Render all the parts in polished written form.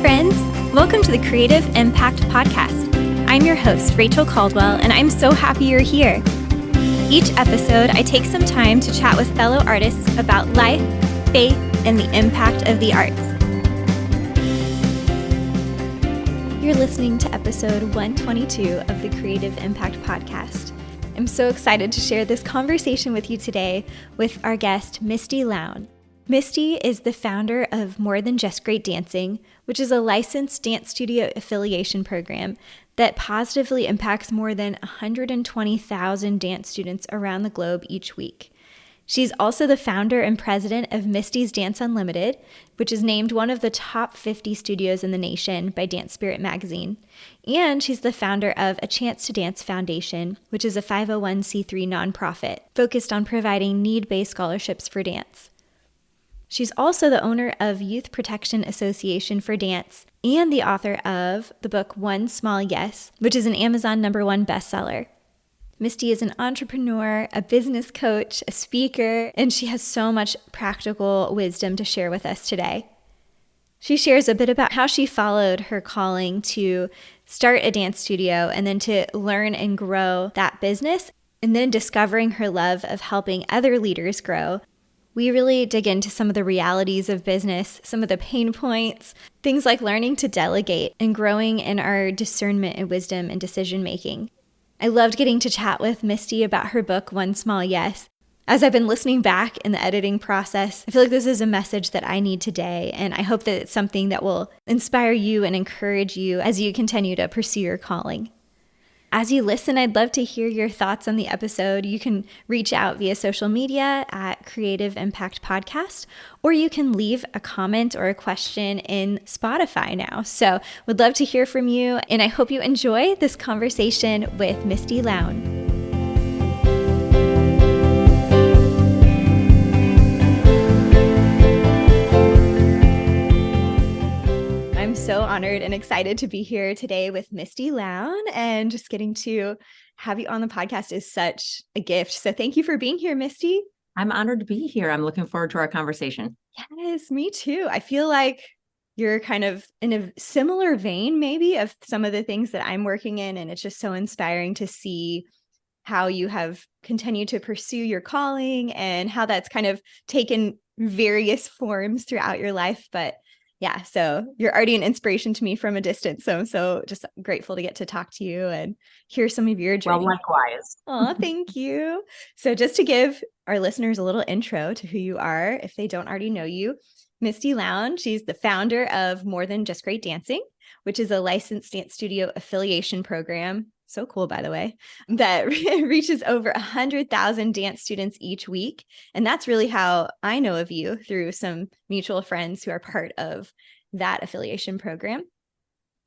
friends. Welcome to the Creative Impact Podcast. I'm your host, Rachel Caldwell, and I'm so happy you're here. Each episode, I take some time to chat with fellow artists about life, faith, and the impact of the arts. You're listening to episode 122 of the Creative Impact Podcast. I'm so excited to share this conversation with you today with our guest, Misty Lown. Misty is the founder of More Than Just Great Dancing, which is a licensed dance studio affiliation program that positively impacts more than 120,000 dance students around the globe each week. She's also the founder and president of Misty's Dance Unlimited, which is named one of the top 50 studios in the nation by Dance Spirit magazine. And she's the founder of A Chance to Dance Foundation, which is a 501c3 nonprofit focused on providing need-based scholarships for dance. She's also the owner of Youth Protection Association for Dance and the author of the book One Small Yes, which is an Amazon #1 bestseller. Misty is an entrepreneur, a business coach, a speaker, and she has so much practical wisdom to share with us today. She shares a bit about how she followed her calling to start a dance studio and then to learn and grow that business, and then discovering her love of helping other leaders grow. We really dig into some of the realities of business, some of the pain points, things like learning to delegate and growing in our discernment and wisdom and decision making. I loved getting to chat with Misty about her book, One Small Yes. As I've been listening back in the editing process, I feel like this is a message that I need today, and I hope that it's something that will inspire you and encourage you as you continue to pursue your calling. As you listen, I'd love to hear your thoughts on the episode. You can reach out via social media at Creative Impact Podcast, or you can leave a comment or a question in Spotify now. So would love to hear from you, and I hope you enjoy this conversation with Misty Lown. I'm so honored and excited to be here today with Misty Lown, and just getting to have you on the podcast is such a gift. So thank you for being here, Misty. I'm honored to be here. I'm looking forward to our conversation. Yes, me too. I feel like you're kind of in a similar vein, maybe, of some of the things that I'm working in. And it's just so inspiring to see how you have continued to pursue your calling and how that's kind of taken various forms throughout your life. But yeah, so you're already an inspiration to me from a distance. So I'm so just grateful to get to talk to you and hear some of your journey. Well, likewise. Oh, thank you. So just to give our listeners a little intro to who you are, if they don't already know you, Misty Lown, she's the founder of More Than Just Great Dancing, which is a licensed dance studio affiliation program. So cool, by the way, that reaches over 100,000 dance students each week. And that's really how I know of you, through some mutual friends who are part of that affiliation program.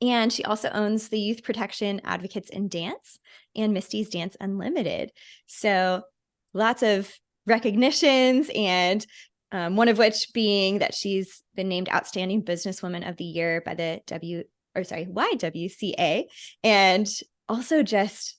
And she also owns the Youth Protection Advocates in Dance and Misty's Dance Unlimited. So lots of recognitions, and one of which being that she's been named Outstanding Businesswoman of the Year by the YWCA, and also just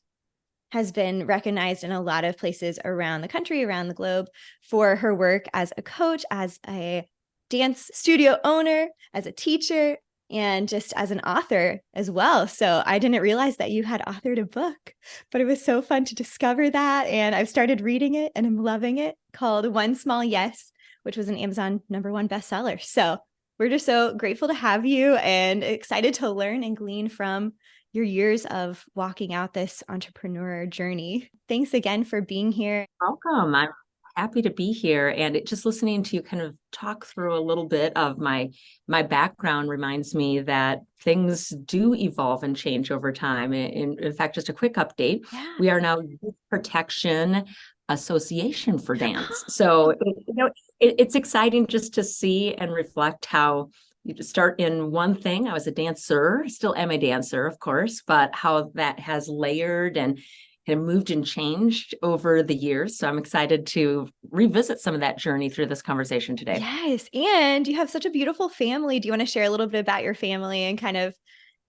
has been recognized in a lot of places around the country, around the globe, for her work as a coach, as a dance studio owner, as a teacher, and just as an author as well. So I didn't realize that you had authored a book, but it was so fun to discover that. And I've started reading it and I'm loving it, called One Small Yes, which was an Amazon #1 bestseller. So we're just so grateful to have you and excited to learn and glean from your years of walking out this entrepreneur journey. Thanks again for being here. Welcome. I'm happy to be here. And just listening to you kind of talk through a little bit of my background reminds me that things do evolve and change over time. In fact, just a quick update. Yeah. We are now Youth Protection Association for Dance. So, it's exciting just to see and reflect how you just start in one thing. I was a dancer, still am a dancer, of course, but how that has layered and moved and changed over the years. So I'm excited to revisit some of that journey through this conversation today. Yes. And you have such a beautiful family. Do you want to share a little bit about your family and kind of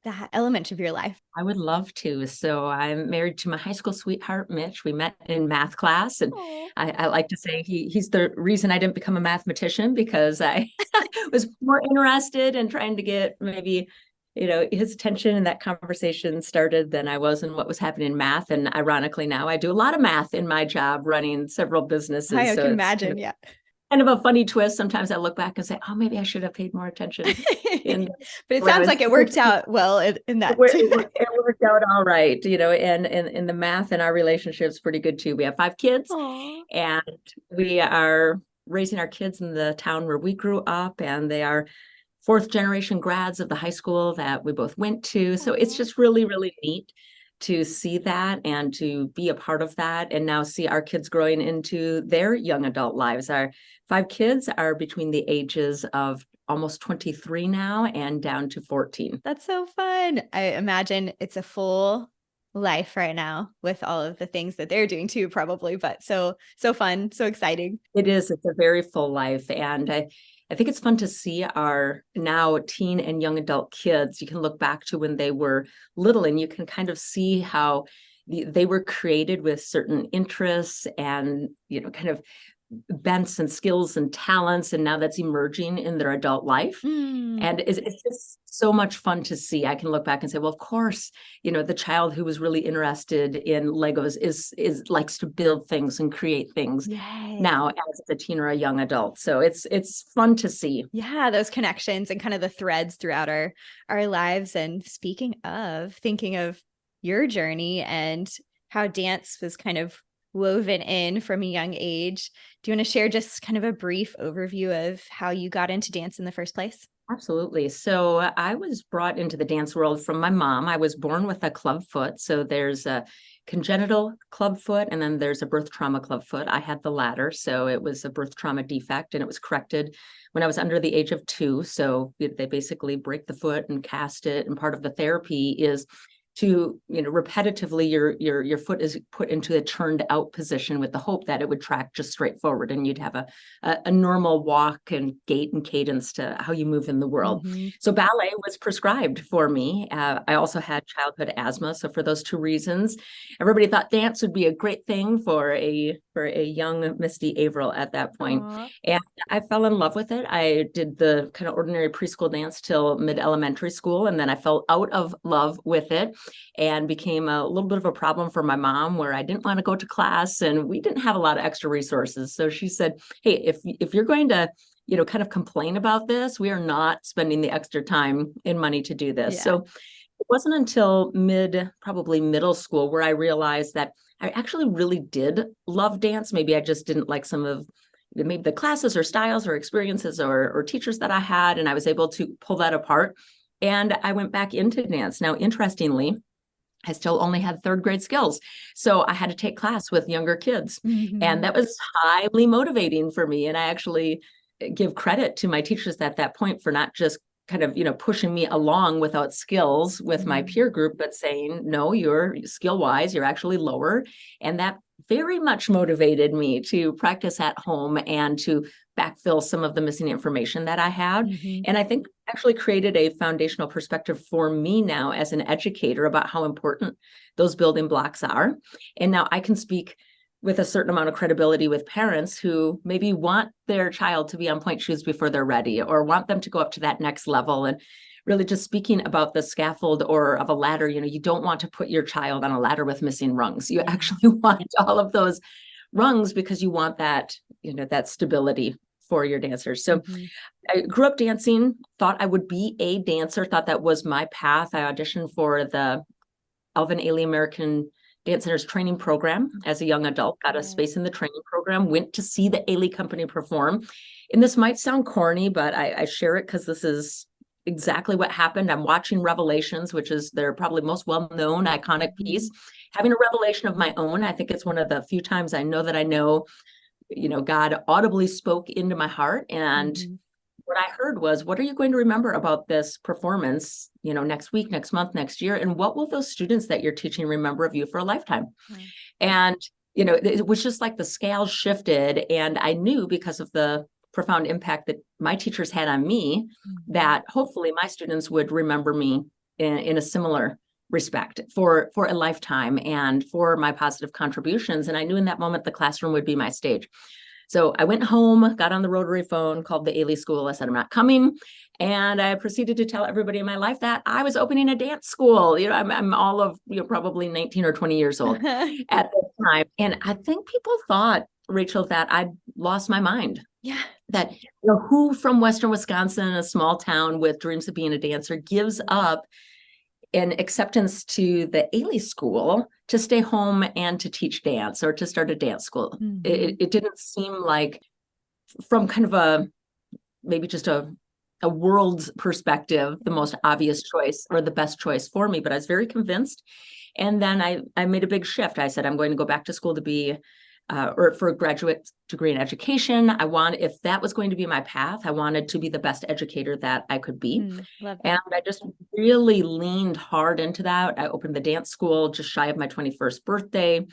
that element of your life? I would love to. So I'm married to my high school sweetheart, Mitch. We met in math class, and Oh, I like to say he's the reason I didn't become a mathematician, because I was more interested in trying to get maybe, his attention, and that conversation started than I was in what was happening in math. And ironically, now I do a lot of math in my job, running several businesses. I So can it's imagine. Yeah. kind of a funny twist. Sometimes I look back and say, oh, maybe I should have paid more attention in But it when I sounds was like it worked out well in that. it worked out all right, and the math in our relationship is pretty good too. We have 5 kids, Aw. and we are raising our kids in the town where we grew up, and they are fourth generation grads of the high school that we both went to. So it's Aw. just really, really neat to see that and to be a part of that, and now see our kids growing into their young adult lives. Our 5 kids are between the ages of almost 23 now and down to 14. That's so fun. I imagine it's a full life right now with all of the things that they're doing too, probably, but so fun, so exciting. It is. It's a very full life. And I think it's fun to see our now teen and young adult kids. You can look back to when they were little, and you can kind of see how they were created with certain interests and, kind of bents and skills and talents. And now that's emerging in their adult life. Mm. And it's just so much fun to see. I can look back and say, well, of course, the child who was really interested in Legos is likes to build things and create things Yes. now as a teen or a young adult. So it's fun to see. Yeah, those connections and kind of the threads throughout our lives. And speaking of thinking of your journey and how dance was kind of woven in from a young age, do you want to share just kind of a brief overview of how you got into dance in the first place? Absolutely. So I was brought into the dance world from my mom. I was born with a club foot. So there's a congenital club foot, and then there's a birth trauma club foot. I had the latter. So it was a birth trauma defect, and it was corrected when I was under the age of 2. So they basically break the foot and cast it. And part of the therapy is to, repetitively your foot is put into a turned out position with the hope that it would track just straight forward, and you'd have a normal walk and gait and cadence to how you move in the world. Mm-hmm. So ballet was prescribed for me. I also had childhood asthma. So for those 2 reasons, everybody thought dance would be a great thing for a young Misty Averill at that point. Aww. And I fell in love with it. I did the kind of ordinary preschool dance till mid-elementary school, and then I fell out of love with it and became a little bit of a problem for my mom, where I didn't want to go to class, and we didn't have a lot of extra resources. So she said, hey, if you're going to kind of complain about this, we are not spending the extra time and money to do this. Yeah. So it wasn't until probably middle school, where I realized that I actually really did love dance. Maybe I just didn't like some of maybe the classes or styles or experiences or teachers that I had, and I was able to pull that apart. And I went back into dance. Now, interestingly, I still only had 3rd grade skills. So I had to take class with younger kids. Mm-hmm. And that was highly motivating for me. And I actually give credit to my teachers at that point for not just kind of, pushing me along without skills with my peer group, but saying, no, you're skill wise, you're actually lower. And that very much motivated me to practice at home and to backfill some of the missing information that I had. Mm-hmm. And I think actually created a foundational perspective for me now as an educator about how important those building blocks are. And now I can speak with a certain amount of credibility with parents who maybe want their child to be on point shoes before they're ready, or want them to go up to that next level. And really just speaking about the scaffold or of a ladder, you don't want to put your child on a ladder with missing rungs. You actually want all of those rungs because you want that, that stability for your dancers. So I grew up dancing, thought I would be a dancer, thought that was my path. I auditioned for the Alvin Ailey American Dance Center's training program as a young adult, got a space in the training program, went to see the Ailey Company perform. And this might sound corny, but I share it because this is exactly what happened. I'm watching Revelations, which is their probably most well-known iconic piece, having a revelation of my own. I think it's one of the few times I know God audibly spoke into my heart. And what I heard was, what are you going to remember about this performance, next week, next month, next year? And what will those students that you're teaching remember of you for a lifetime? And, it was just like the scales shifted. And I knew, because of the profound impact that my teachers had on me, that hopefully my students would remember me in a similar respect for a lifetime and for my positive contributions. And I knew in that moment the classroom would be my stage. So I went home, got on the rotary phone, called the Ailey School. I said, I'm not coming. And I proceeded to tell everybody in my life that I was opening a dance school. I'm all of, probably 19 or 20 years old at the time. And I think people thought, Rachel, that I'd lost my mind. Yeah. That, who from Western Wisconsin, a small town with dreams of being a dancer, gives up an acceptance to the Ailey School to stay home and to teach dance or to start a dance school. Mm-hmm. It didn't seem like, from kind of maybe just a world's perspective, the most obvious choice or the best choice for me, but I was very convinced. And then I made a big shift. I said, I'm going to go back to school to be or for a graduate degree in education. If that was going to be my path, I wanted to be the best educator that I could be. Love that. And I just really leaned hard into that. I opened the dance school just shy of my 21st birthday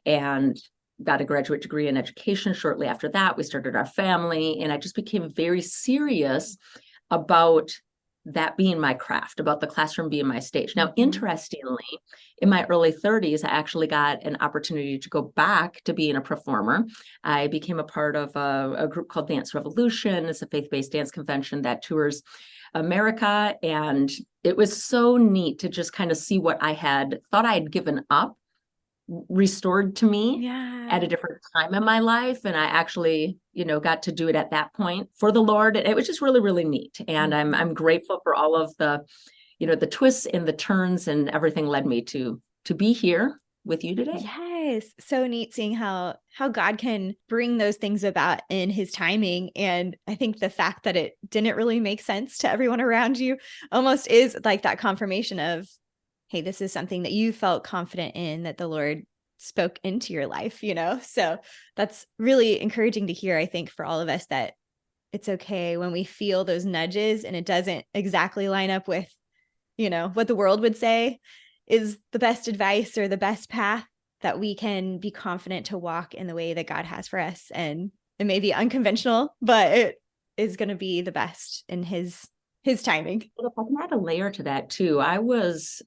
and got a graduate degree in education. Shortly after that, we started our family, and I just became very serious about that being my craft, about the classroom being my stage. Now, interestingly, in my early 30s, I actually got an opportunity to go back to being a performer. I became a part of a group called Dance Revolution. It's a faith-based dance convention that tours America. And it was so neat to just kind of see what I had thought I had given up restored to me at a different time in my life. And I actually, got to do it at that point for the Lord. It was just really, really neat. And I'm grateful for all of the, the twists and the turns, and everything led me to be here with you today. Yes. So neat seeing how God can bring those things about in his timing. And I think the fact that it didn't really make sense to everyone around you almost is like that confirmation of, hey, this is something that you felt confident in, that the Lord spoke into your life, So that's really encouraging to hear, I think, for all of us, that it's okay when we feel those nudges and it doesn't exactly line up with, what the world would say is the best advice or the best path, that we can be confident to walk in the way that God has for us. And it may be unconventional, but it is going to be the best in his timing. Well, if I can add a layer to that too, I was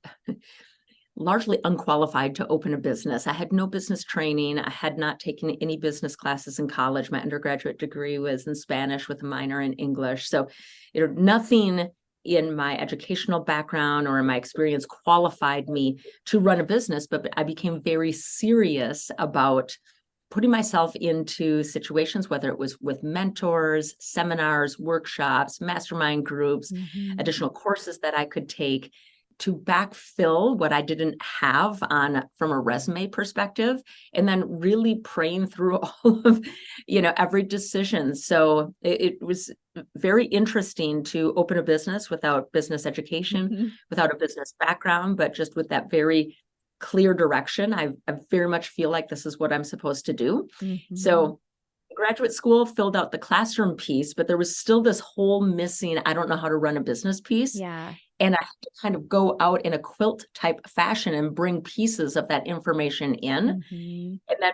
largely unqualified to open a business. I had no business training. I had not taken any business classes in college. My undergraduate degree was in Spanish with a minor in English. So, nothing in my educational background or in my experience qualified me to run a business, but I became very serious about putting myself into situations, whether it was with mentors, seminars, workshops, mastermind groups, additional courses that I could take, to backfill what I didn't have from a resume perspective, and then really praying through all of, every decision. So it was very interesting to open a business without business education, without a business background, but just with that very clear direction. I very much feel like this is what I'm supposed to do. So graduate school filled out the classroom piece, but there was still this whole missing, I don't know how to run a business piece. Yeah. And I had to kind of go out in a quilt type fashion and bring pieces of that information in. And then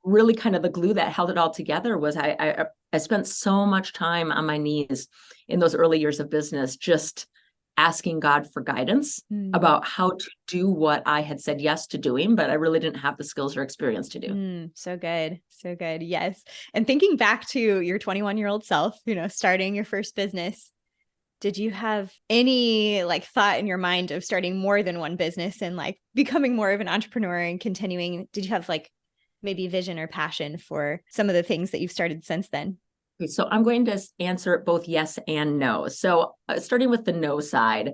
really kind of the glue that held it all together was I spent so much time on my knees in those early years of business, just asking God for guidance about how to do what I had said yes to doing, but I really didn't have the skills or experience to do. So good. So good. Yes. And thinking back to your 21-year-old self, starting your first business, did you have any thought in your mind of starting more than one business and becoming more of an entrepreneur and continuing? Did you have maybe vision or passion for some of the things that you've started since then? Okay, so I'm going to answer both yes and no. So starting with the no side,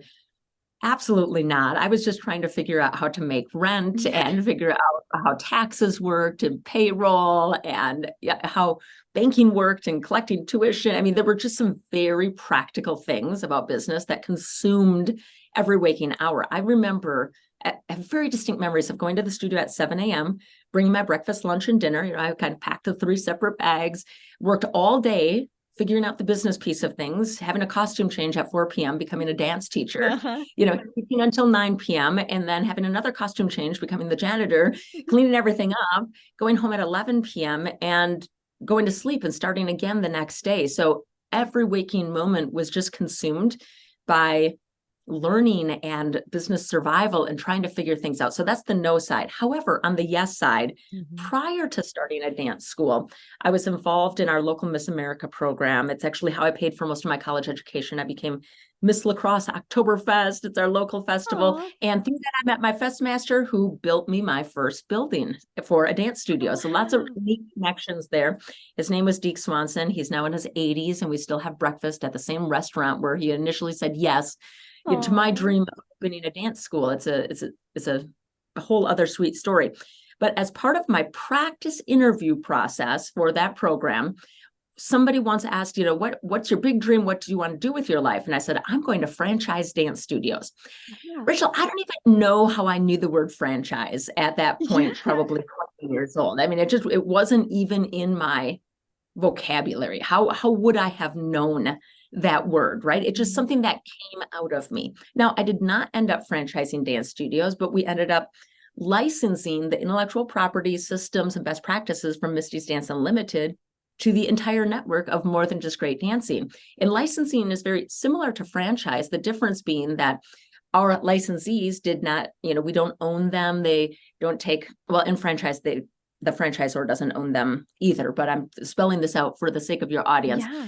absolutely not. I was just trying to figure out how to make rent and figure out how taxes worked and payroll and how banking worked and collecting tuition. I mean, there were just some very practical things about business that consumed every waking hour. I remember I have very distinct memories of going to the studio at 7 a.m., bringing my breakfast, lunch, and dinner. I kind of packed the 3 separate bags, worked all day, figuring out the business piece of things, having a costume change at 4 p.m., becoming a dance teacher, teaching until 9 p.m., and then having another costume change, becoming the janitor, cleaning everything up, going home at 11 p.m., and going to sleep and starting again the next day. So every waking moment was just consumed by learning and business survival and trying to figure things out. So that's the no side. However, on the yes side, prior to starting a dance school, I was involved in our local Miss America program. It's actually how I paid for most of my college education. I became Miss Lacrosse Oktoberfest. It's our local festival. Aww. And through that, I met my fest master who built me my first building for a dance studio. So lots of neat connections there. His name was Deke Swanson. He's now in his 80s, and we still have breakfast at the same restaurant where he initially said yes to my dream of opening a dance school. It's a whole other sweet story. But as part of my practice interview process for that program, somebody once asked, what's your big dream? What do you want to do with your life? And I said, I'm going to franchise dance studios. Yeah. Rachel, I don't even know how I knew the word franchise at that point, probably 20 years old. I mean, it wasn't even in my vocabulary. How would I have known that word, right? It's just something that came out of me. Now, I did not end up franchising dance studios, but we ended up licensing the intellectual property systems and best practices from Misty's Dance Unlimited to the entire network of More Than Just Great Dancing. And licensing is very similar to franchise, the difference being that our licensees did not, we don't own them. They don't take, well, in franchise, the franchisor doesn't own them either, but I'm spelling this out for the sake of your audience. Yeah.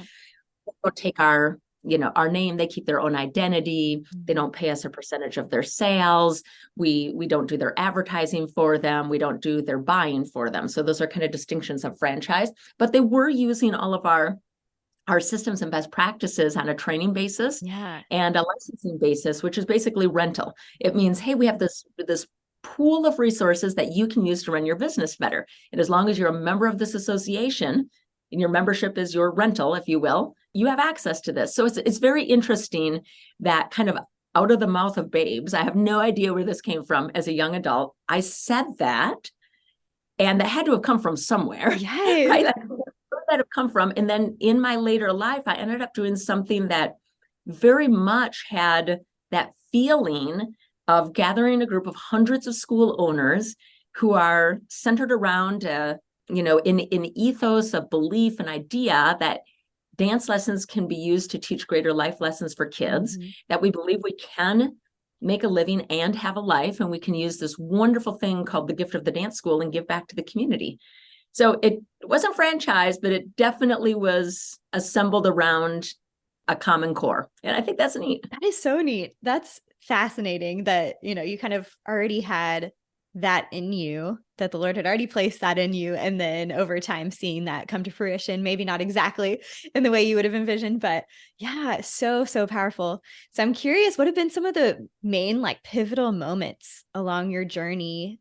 They don't take our name. They keep their own identity. They don't pay us a percentage of their sales. We don't do their advertising for them. We don't do their buying for them. So those are kind of distinctions of franchise, but they were using all of our systems and best practices on a training basis and a licensing basis, which is basically rental. It means, hey, we have this pool of resources that you can use to run your business better. And as long as you're a member of this association, and your membership is your rental, if you will, you have access to this. So it's very interesting that kind of out of the mouth of babes, I have no idea where this came from as a young adult. I said that, and that had to have come from somewhere. Yes. Right? Where that have come from. And then in my later life, I ended up doing something that very much had that feeling of gathering a group of hundreds of school owners who are centered around in ethos of belief and idea that dance lessons can be used to teach greater life lessons for kids, that we believe we can make a living and have a life, and we can use this wonderful thing called the gift of the dance school and give back to the community. So it wasn't franchised, but it definitely was assembled around a common core. And I think that's neat. That is so neat. That's fascinating that, you kind of already had that in you, that the Lord had already placed that in you. And then over time, seeing that come to fruition, maybe not exactly in the way you would have envisioned, but yeah, so powerful. So I'm curious, what have been some of the main pivotal moments along your journey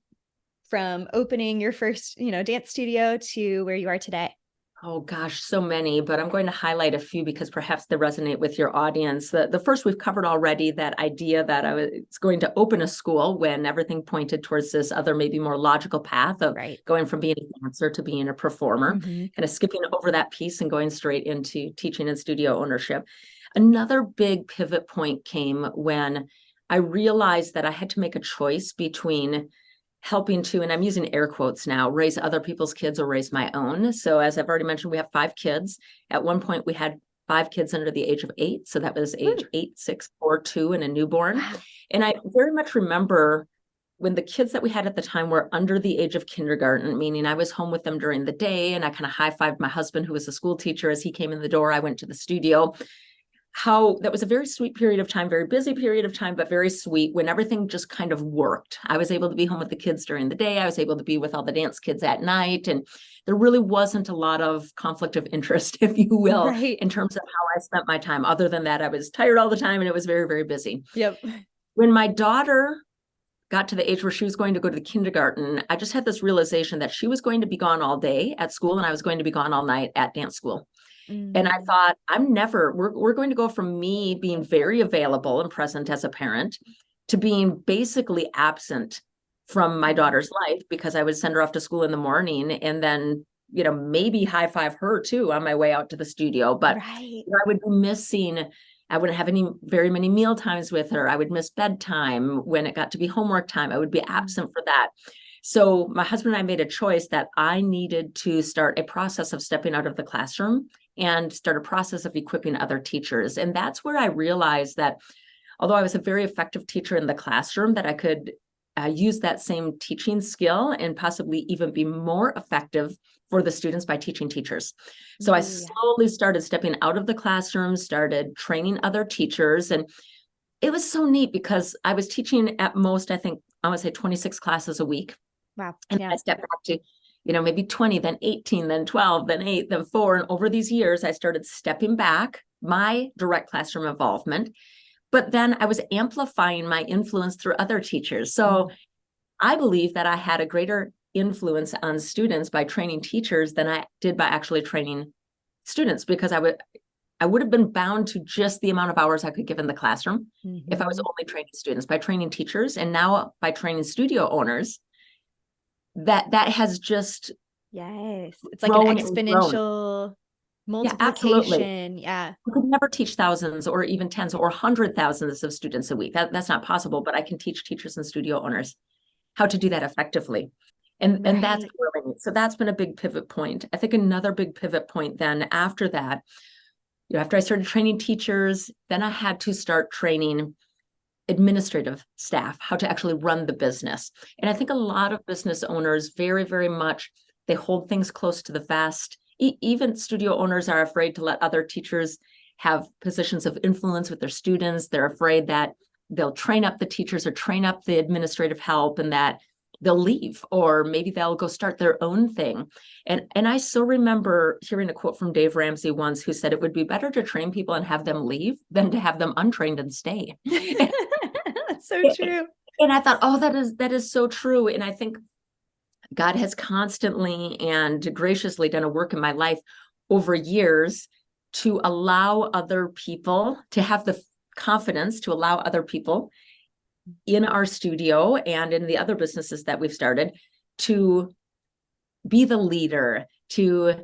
from opening your first, dance studio to where you are today? Oh gosh, so many, but I'm going to highlight a few because perhaps they resonate with your audience. The first we've covered already, that idea that I was going to open a school when everything pointed towards this other, maybe more logical path of going from being a dancer to being a performer, kind of skipping over that piece and going straight into teaching and studio ownership. Another big pivot point came when I realized that I had to make a choice between helping to, and I'm using air quotes now, raise other people's kids or raise my own. So as I've already mentioned, we have 5 kids. At one point, we had 5 kids under the age of 8. So that was age 8, 6, 4, 2, and a newborn. Wow. And I very much remember when the kids that we had at the time were under the age of kindergarten, meaning I was home with them during the day, and I kind of high-fived my husband, who was a school teacher, as he came in the door. I went to the studio. How that was a very sweet period of time, very busy period of time, but very sweet, when everything just kind of worked. I was able to be home with the kids during the day. I was able to be with all the dance kids at night. And there really wasn't a lot of conflict of interest, if you will, in terms of how I spent my time. Other than that, I was tired all the time and it was very, very busy. Yep. When my daughter got to the age where she was going to go to the kindergarten, I just had this realization that she was going to be gone all day at school and I was going to be gone all night at dance school. And I thought, we're going to go from me being very available and present as a parent to being basically absent from my daughter's life, because I would send her off to school in the morning and then, maybe high five her too on my way out to the studio. But I would be missing, I wouldn't have very many meal times with her. I would miss bedtime. When it got to be homework time, I would be absent for that. So my husband and I made a choice that I needed to start a process of stepping out of the classroom and start a process of equipping other teachers. And that's where I realized that although I was a very effective teacher in the classroom, that I could use that same teaching skill and possibly even be more effective for the students by teaching teachers. So I slowly started stepping out of the classroom, started training other teachers. And it was so neat because I was teaching at most, I think, I would say 26 classes a week. Wow. And I stepped back to, maybe 20, then 18, then 12, then 8, then 4. And over these years, I started stepping back my direct classroom involvement. But then I was amplifying my influence through other teachers. So I believe that I had a greater influence on students by training teachers than I did by actually training students, because I would have been bound to just the amount of hours I could give in the classroom if I was only training students. By training teachers, and now by training studio owners, that has just it's like an exponential multiplication. I could never teach thousands or even tens or 100,000s of students a week. That's not possible, but I can teach teachers and studio owners how to do that effectively. And that's really neat. So that's been a big pivot point. I think another big pivot point then after that, after I started training teachers, then I had to start training administrative staff, how to actually run the business. And I think a lot of business owners very, very much, they hold things close to the vest. Even studio owners are afraid to let other teachers have positions of influence with their students. They're afraid that they'll train up the teachers or train up the administrative help and that they'll leave, or maybe they'll go start their own thing. And I so remember hearing a quote from Dave Ramsey once, who said it would be better to train people and have them leave than to have them untrained and stay. That's so true. And I thought, that is so true. And I think God has constantly and graciously done a work in my life over years to allow other people to have the confidence to allow other people in our studio and in the other businesses that we've started to be the leader, to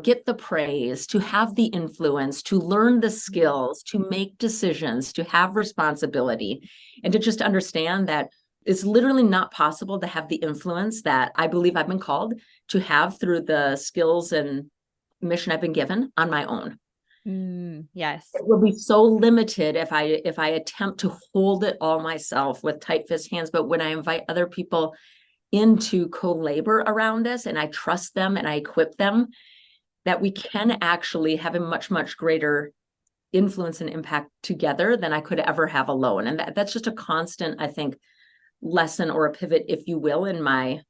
get the praise, to have the influence, to learn the skills, to make decisions, to have responsibility, and to just understand that it's literally not possible to have the influence that I believe I've been called to have through the skills and mission I've been given on my own. Yes. It will be so limited if I attempt to hold it all myself with tight fist hands. But when I invite other people into co-labor around us and I trust them and I equip them, that we can actually have a much, much greater influence and impact together than I could ever have alone. And that's just a constant, I think, lesson or a pivot, if you will, in my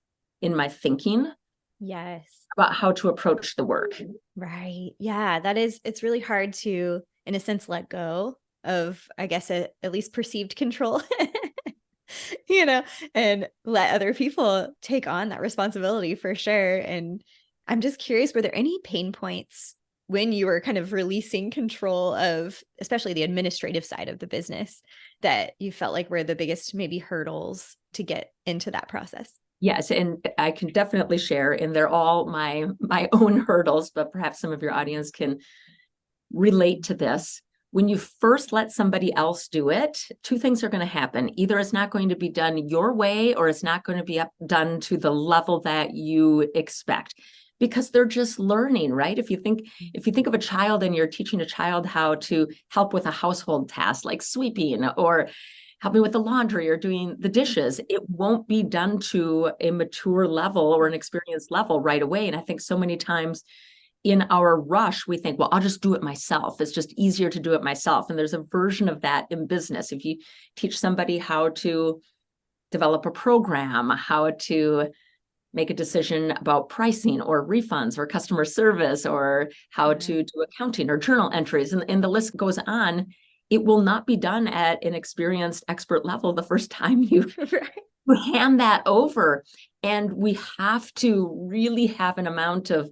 thinking. Yes. About how to approach the work. Right. Yeah. It's really hard to, in a sense, let go of, I guess, at least perceived control, and let other people take on that responsibility for sure. And I'm just curious, were there any pain points when you were kind of releasing control of, especially the administrative side of the business, that you felt like were the biggest maybe hurdles to get into that process? Yes, and I can definitely share, and they're all my own hurdles, but perhaps some of your audience can relate to this. When you first let somebody else do it, two things are going to happen. Either it's not going to be done your way, or it's not going to be done to the level that you expect, because they're just learning, right? If you think of a child and you're teaching a child how to help with a household task like sweeping or helping with the laundry or doing the dishes, it won't be done to a mature level or an experienced level right away. And I think so many times in our rush, we think, well, I'll just do it myself. It's just easier to do it myself. And there's a version of that in business. If you teach somebody how to develop a program, how to make a decision about pricing or refunds or customer service, or how to do accounting or journal entries, and the list goes on, it will not be done at an experienced expert level the first time you hand that over. And we have to really have an amount of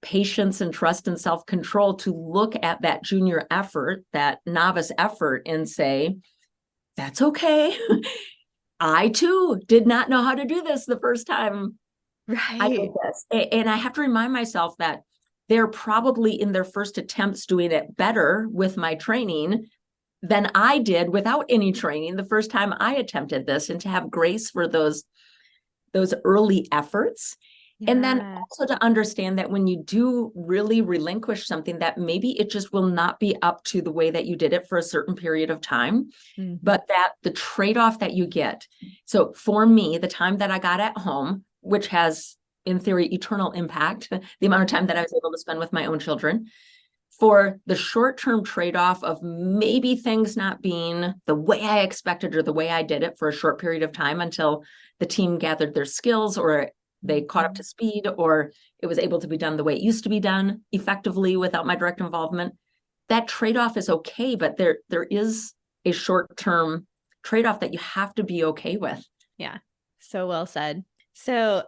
patience and trust and self-control to look at that junior effort, that novice effort, and say, that's okay. I too did not know how to do this the first time I did this. And I have to remind myself that they're probably in their first attempts doing it better with my training than I did without any training the first time I attempted this, and to have grace for those early efforts. And then Yeah. also to understand that when you do really relinquish something, that maybe it just will not be up to the way that you did it for a certain period of time, but that the trade-off that you get. So for me, the time that I got at home, which has in theory eternal impact, the amount of time that I was able to spend with my own children, for the short-term trade-off of maybe things not being the way I expected or the way I did it for a short period of time until the team gathered their skills or they caught up to speed, or it was able to be done the way it used to be done effectively without my direct involvement. That trade-off is okay, but there is a short-term trade-off that you have to be okay with. Yeah. So well said. So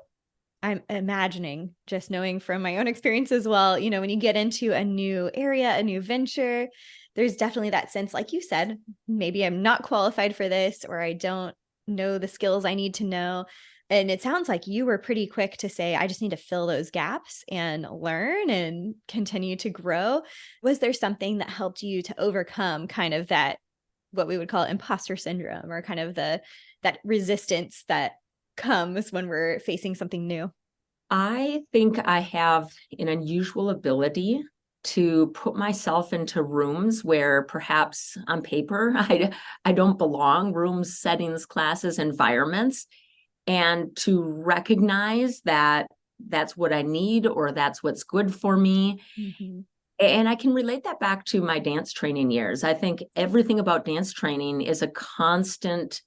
I'm imagining, just knowing from my own experience as well, when you get into a new area, a new venture, there's definitely that sense, like you said, maybe I'm not qualified for this, or I don't know the skills I need to know. And it sounds like you were pretty quick to say, I just need to fill those gaps and learn and continue to grow. Was there something that helped you to overcome kind of that, what we would call imposter syndrome, or kind of that resistance that comes when we're facing something new? I think I have an unusual ability to put myself into rooms where perhaps on paper I don't belong, rooms, settings, classes, environments, and to recognize that that's what I need or that's what's good for me. And I can relate that back to my dance training years. I think everything about dance training is a constant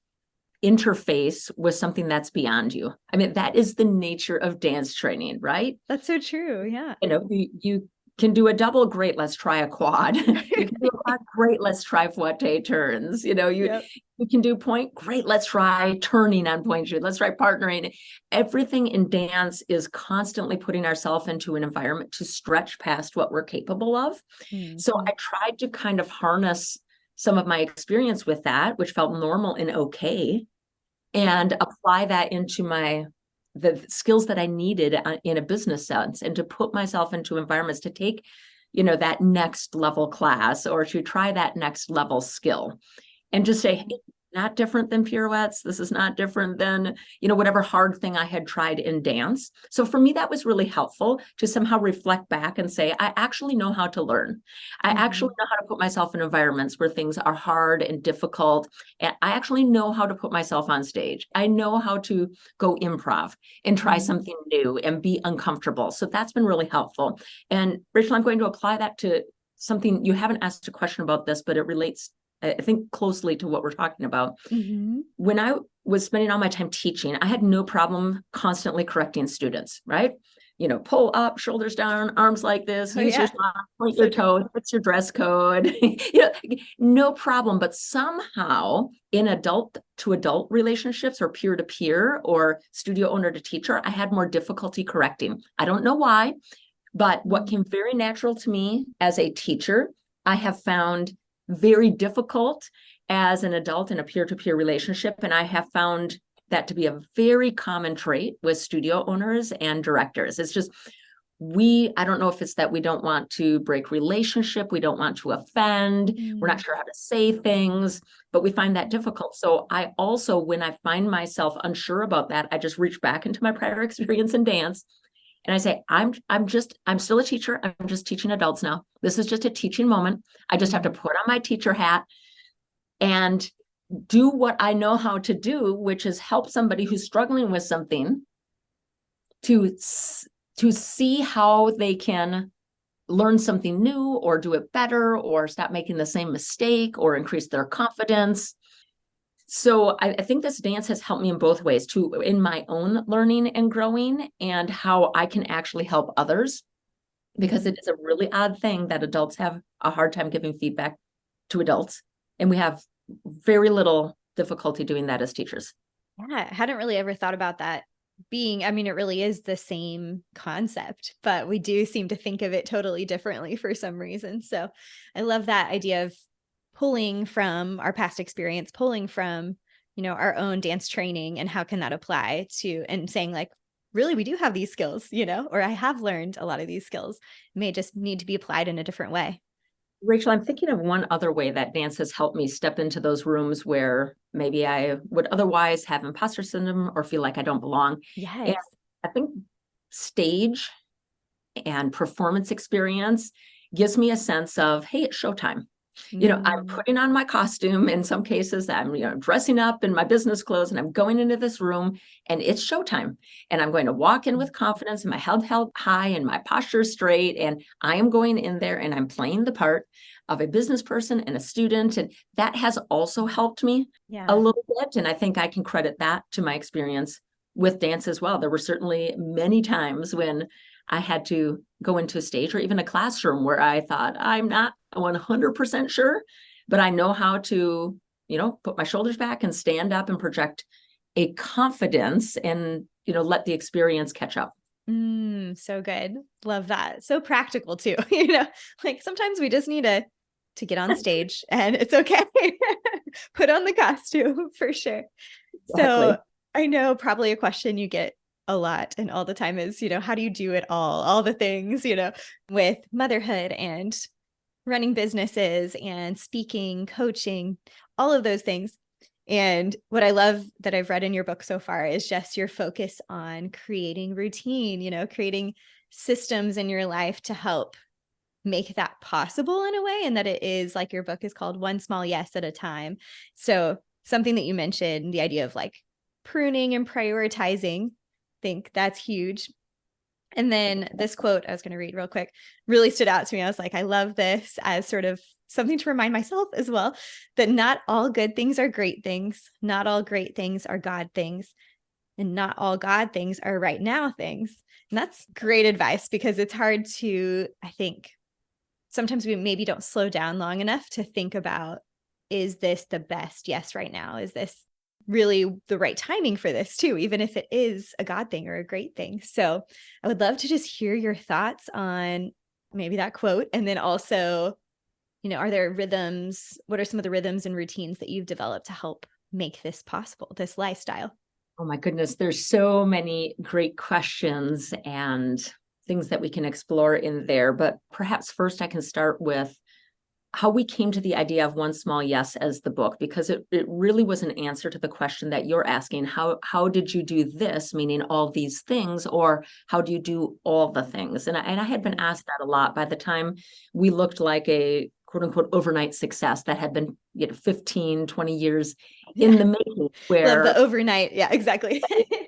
interface with something that's beyond you. I mean, that is the nature of dance training, right? That's so true. Yeah. You can do a double, great, let's try a quad. You can do a quad, great, let's try fouette turns. You can do point, great, let's try turning on point shoot, let's try partnering. Everything in dance is constantly putting ourselves into an environment to stretch past what we're capable of. So I tried to kind of harness some of my experience with that, which felt normal and okay, and apply that into the skills that I needed in a business sense, and to put myself into environments to take, that next level class or to try that next level skill and just say, hey, not different than pirouettes. This is not different than, whatever hard thing I had tried in dance. So for me, that was really helpful to somehow reflect back and say, I actually know how to learn. I actually know how to put myself in environments where things are hard and difficult. And I actually know how to put myself on stage. I know how to go improv and try something new and be uncomfortable. So that's been really helpful. And Rachel, I'm going to apply that to something, you haven't asked a question about this, but it relates, I think, closely to what we're talking about. When I was spending all my time teaching, I had no problem constantly correcting students, right? Pull up, shoulders down, arms like this, use your sock, point your toes, what's your dress code? No problem. But somehow in adult to adult relationships or peer to peer or studio owner to teacher, I had more difficulty correcting. I don't know why, but what came very natural to me as a teacher, I have found very difficult as an adult in a peer-to-peer relationship. And I have found that to be a very common trait with studio owners and directors. It's just, I don't know if it's that we don't want to break relationship, we don't want to offend, we're not sure how to say things, but we find that difficult. So I also, when I find myself unsure about that, I just reach back into my prior experience in dance. And I say, I'm still a teacher. I'm just teaching adults now. This is just a teaching moment. I just have to put on my teacher hat and do what I know how to do, which is help somebody who's struggling with something to see how they can learn something new or do it better or stop making the same mistake or increase their confidence. So I think this dance has helped me in both ways, too, in my own learning and growing and how I can actually help others, because it is a really odd thing that adults have a hard time giving feedback to adults. And we have very little difficulty doing that as teachers. Yeah, I hadn't really ever thought about that it really is the same concept, but we do seem to think of it totally differently for some reason. So I love that idea of pulling from our past experience, pulling from, our own dance training, and how can that apply to, and saying like, really, we do have these skills, or I have learned a lot of these skills, may just need to be applied in a different way. Rachel, I'm thinking of one other way that dance has helped me step into those rooms where maybe I would otherwise have imposter syndrome or feel like I don't belong. Yes. And I think stage and performance experience gives me a sense of, hey, it's showtime. I'm putting on my costume. In some cases, I'm, dressing up in my business clothes and I'm going into this room and it's showtime. And I'm going to walk in with confidence and my head held high and my posture straight. And I am going in there and I'm playing the part of a business person and a student. And that has also helped me a little bit. And I think I can credit that to my experience with dance as well. There were certainly many times when I had to go into a stage or even a classroom where I thought, I'm not 100% sure, but I know how to, put my shoulders back and stand up and project a confidence and, let the experience catch up. So good. Love that. So practical too. Like sometimes we just need to get on stage and it's okay. Put on the costume for sure. Exactly. So I know probably a question you get a lot and all the time is, how do you do it all the things, with motherhood and running businesses and speaking, coaching, all of those things. And what I love that I've read in your book so far is just your focus on creating routine, creating systems in your life to help make that possible in a way. And that it is, like your book is called One Small Yes at a Time. So something that you mentioned, the idea of like pruning and prioritizing, think that's huge. And then this quote I was going to read real quick really stood out to me. I was like, I love this as sort of something to remind myself as well, that not all good things are great things. Not all great things are God things. And not all God things are right now things. And that's great advice because it's hard to, I think, sometimes we maybe don't slow down long enough to think about, is this the best yes right now? Is this really the right timing for this too, even if it is a God thing or a great thing? So I would love to just hear your thoughts on maybe that quote. And then also, are there rhythms? What are some of the rhythms and routines that you've developed to help make this possible, this lifestyle? Oh my goodness, there's so many great questions and things that we can explore in there. But perhaps first I can start with how we came to the idea of One Small Yes as the book, because it really was an answer to the question that you're asking. How did you do this, meaning all these things, or how do you do all the things? And I had been asked that a lot. By the time we looked like a quote unquote overnight success that had been 15, 20 years in the making. Where love the overnight. Yeah, exactly.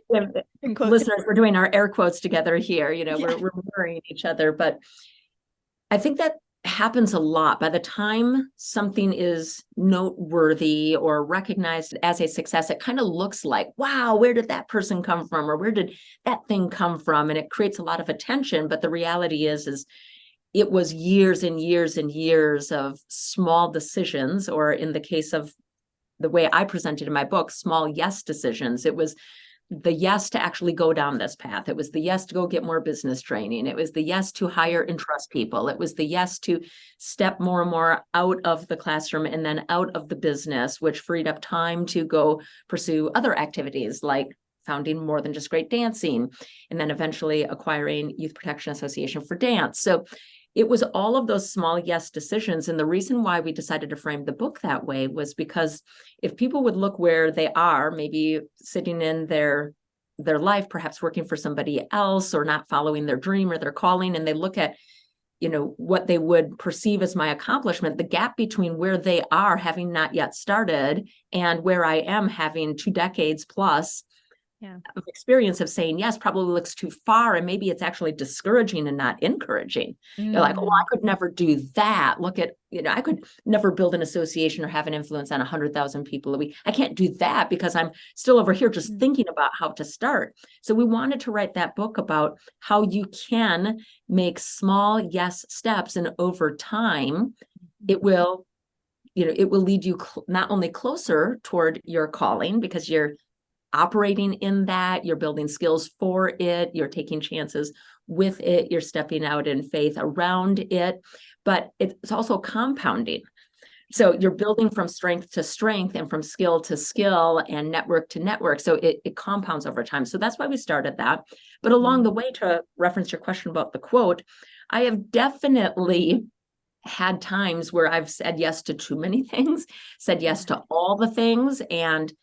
Listeners, we're doing our air quotes together here. We're mirroring each other. But I think that happens a lot. By the time something is noteworthy or recognized as a success, it kind of looks like, wow, where did that person come from? Or where did that thing come from? And it creates a lot of attention. But the reality is it was years and years and years of small decisions, or in the case of the way I presented in my book, small yes decisions. It was the yes to actually go down this path. It was the yes to go get more business training. It was the yes to hire and trust people. It was the yes to step more and more out of the classroom and then out of the business, which freed up time to go pursue other activities like founding More Than Just Great Dancing, and then eventually acquiring Youth Protection Association for Dance. So it was all of those small yes decisions. And the reason why we decided to frame the book that way was because if people would look where they are, maybe sitting in their life, perhaps working for somebody else or not following their dream or their calling, and they look at, what they would perceive as my accomplishment, the gap between where they are having not yet started and where I am having 2 decades plus of experience of saying yes probably looks too far, and maybe it's actually discouraging and not encouraging. You're like, oh, I could never do that. Look at, I could never build an association or have an influence on 100,000 people a week. I can't do that because I'm still over here just thinking about how to start. So we wanted to write that book about how you can make small yes steps, and over time it will lead you not only closer toward your calling, because you're operating in that, you're building skills for it, you're taking chances with it, you're stepping out in faith around it, but it's also compounding. So you're building from strength to strength and from skill to skill and network to network. So it compounds over time. So that's why we started that. But along the way, to reference your question about the quote, I have definitely had times where I've said yes to too many things, said yes to all the things, and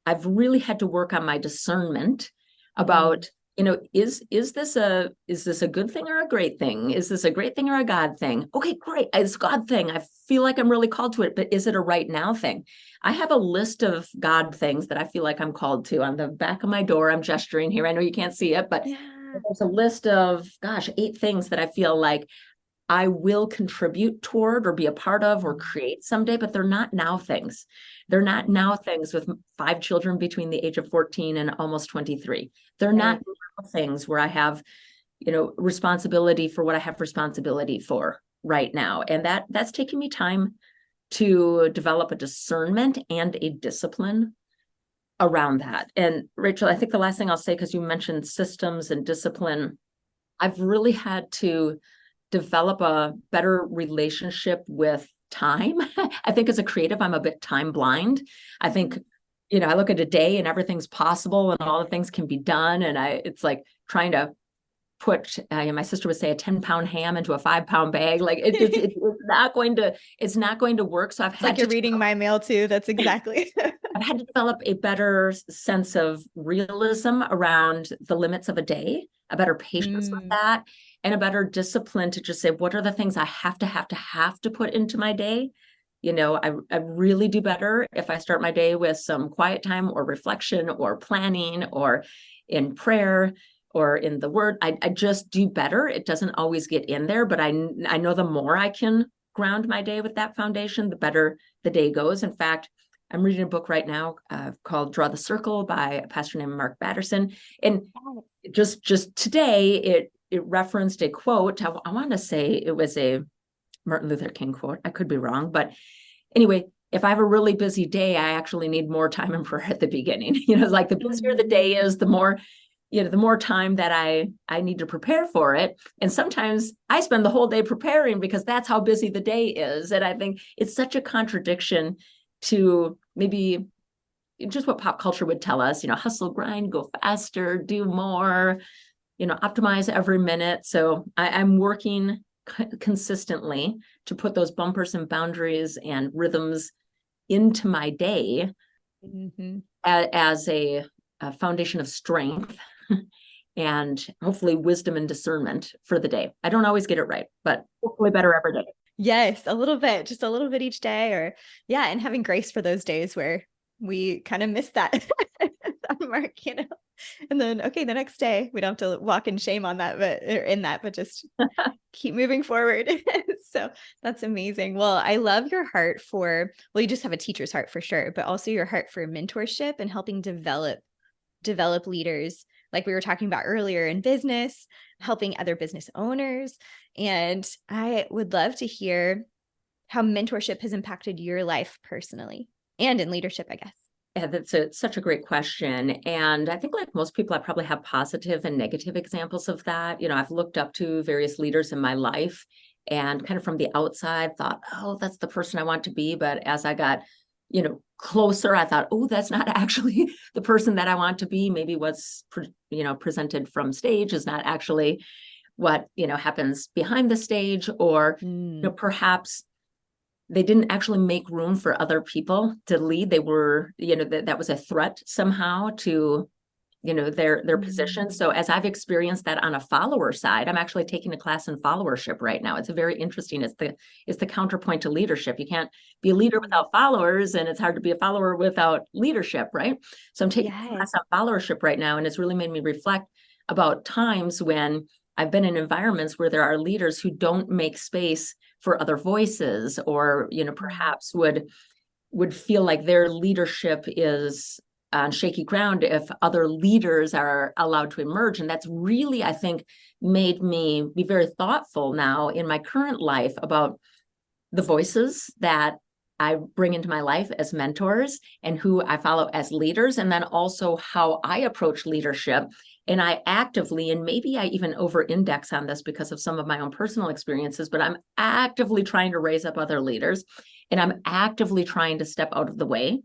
I've really had to work on my discernment about is this a good thing or a great thing? Is this a great thing or a God thing? Okay, great. It's a God thing. I feel like I'm really called to it, but is it a right now thing? I have a list of God things that I feel like I'm called to. On the back of my door, I'm gesturing here. I know you can't see it, but there's a list of, 8 things that I feel like I will contribute toward or be a part of or create someday, but they're not now things. They're not now things with 5 children between the age of 14 and almost 23. They're not now things where I have, responsibility for what I have responsibility for right now. And that's taking me time to develop a discernment and a discipline around that. And Rachel, I think the last thing I'll say, because you mentioned systems and discipline, I've really had to develop a better relationship with time. I think as a creative, I'm a bit time blind. I think, I look at a day and everything's possible and all the things can be done. And it's like trying to put, my sister would say, a 10-pound ham into a 5-pound bag. Like it's not going to work. So I've had you're reading my mail too. That's exactly. I've had to develop a better sense of realism around the limits of a day, a better patience with that, and a better discipline to just say, what are the things I have to put into my day? I really do better if I start my day with some quiet time or reflection or planning or in prayer or in the word. I just do better. It doesn't always get in there, but I know the more I can ground my day with that foundation, the better the day goes. In fact, I'm reading a book right now called Draw the Circle by a pastor named Mark Batterson. And just today, it referenced a quote. I want to say it was a Martin Luther King quote. I could be wrong. But anyway, if I have a really busy day, I actually need more time in prayer at the beginning. Like the busier the day is, the more time that I need to prepare for it. And sometimes I spend the whole day preparing because that's how busy the day is. And I think it's such a contradiction to maybe just what pop culture would tell us, hustle, grind, go faster, do more, optimize every minute. So I'm working consistently to put those bumpers and boundaries and rhythms into my day as a foundation of strength and hopefully wisdom and discernment for the day. I don't always get it right, but hopefully better every day. Yes, a little bit, just a little bit each day, and having grace for those days where we kind of miss that mark, and then, the next day we don't have to walk in shame on that, but just keep moving forward. So that's amazing. Well, I love your heart you just have a teacher's heart for sure, but also your heart for mentorship and helping develop leaders, like we were talking about earlier in business, helping other business owners. And I would love to hear how mentorship has impacted your life personally and in leadership, I guess. Yeah, that's such a great question. And I think like most people, I probably have positive and negative examples of that. I've looked up to various leaders in my life and kind of from the outside thought, oh, that's the person I want to be. But as I got, closer, I thought, oh, that's not actually the person that I want to be. Maybe what's, presented from stage is not actually what, happens behind the stage, or, perhaps they didn't actually make room for other people to lead. They were, that was a threat somehow to, their position. So as I've experienced that on a follower side, I'm actually taking a class in followership right now. It's a very interesting, it's the counterpoint to leadership. You can't be a leader without followers, and it's hard to be a follower without leadership, right? So I'm taking a class on followership right now, and it's really made me reflect about times when I've been in environments where there are leaders who don't make space for other voices, or, perhaps would feel like their leadership is on shaky ground if other leaders are allowed to emerge. And that's really, I think, made me be very thoughtful now in my current life about the voices that I bring into my life as mentors and who I follow as leaders, and then also how I approach leadership. And I actively, and maybe I even over-index on this because of some of my own personal experiences, but I'm actively trying to raise up other leaders, and I'm actively trying to step out of the way